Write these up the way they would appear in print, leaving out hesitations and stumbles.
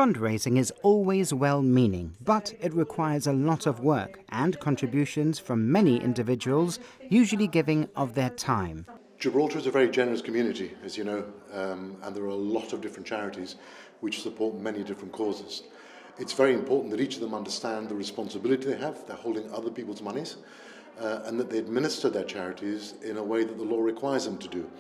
Fundraising is always well-meaning, but it requires a lot of work and contributions from many individuals, usually giving of their time. Gibraltar is a very generous community, as you know, and there are a lot of different charities which support many different causes. It's very important that each of them understand the responsibility they have. They're holding other people's monies, and that they administer their charities in a way that the law requires them to do.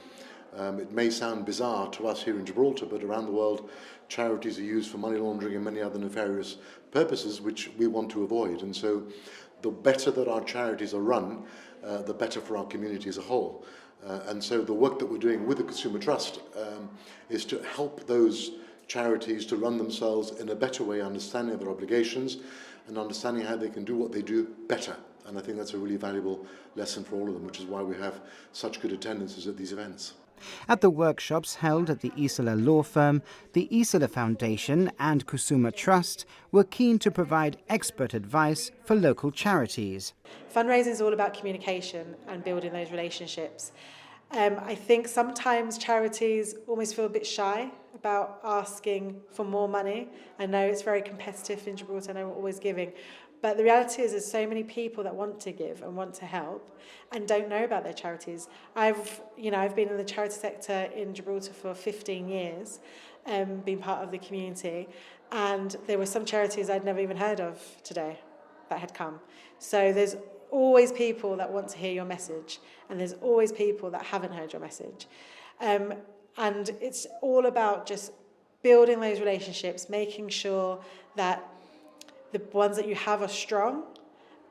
It may sound bizarre to us here in Gibraltar, but around the world, charities are used for money laundering and many other nefarious purposes which we want to avoid. And so the better that our charities are run, the better for our community as a whole. And so the work that we're doing with the Kusuma Trust is to help those charities to run themselves in a better way, understanding their obligations and understanding how they can do what they do better. And I think that's a really valuable lesson for all of them, which is why we have such good attendances at these events. At the workshops held at the Isola law firm, the Isola Foundation and Kusuma Trust were keen to provide expert advice for local charities. Fundraising is all about communication and building those relationships. I think sometimes charities almost feel a bit shy about asking for more money. I know it's very competitive in Gibraltar, I know we're always giving. But the reality is there's so many people that want to give and want to help and don't know about their charities. I've been in the charity sector in Gibraltar for 15 years, been part of the community, and there were some charities I'd never even heard of today that had come. So there's always people that want to hear your message, and there's always people that haven't heard your message. And it's all about just building those relationships, making sure that the ones that you have are strong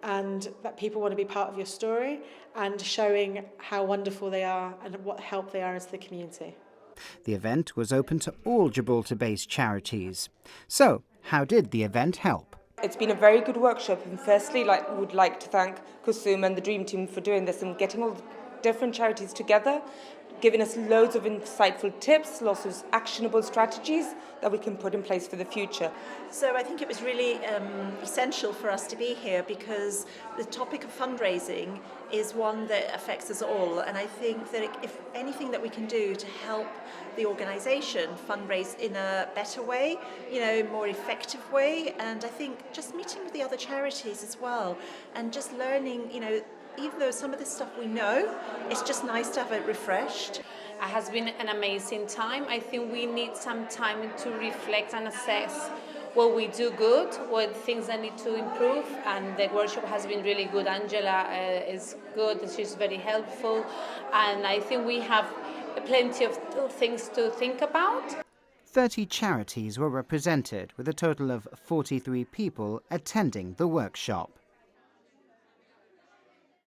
and that people want to be part of your story, and showing how wonderful they are and what help they are into the community. The event was open to all Gibraltar-based charities. So, how did the event help? It's been a very good workshop, and firstly, would like to thank Kusuma and the Dream Team for doing this and getting all the different charities together, giving us loads of insightful tips, lots of actionable strategies that we can put in place for the future. So I think it was really essential for us to be here because the topic of fundraising is one that affects us all, and I think that if anything that we can do to help the organisation fundraise in a better way, more effective way, and I think just meeting with the other charities as well and just learning, even though some of this stuff we know, it's just nice to have it refreshed. It has been an amazing time. I think we need some time to reflect and assess what we do good, what things that need to improve, and the workshop has been really good. Angela is good, she's very helpful, and I think we have plenty of things to think about. 30 charities were represented, with a total of 43 people attending the workshop.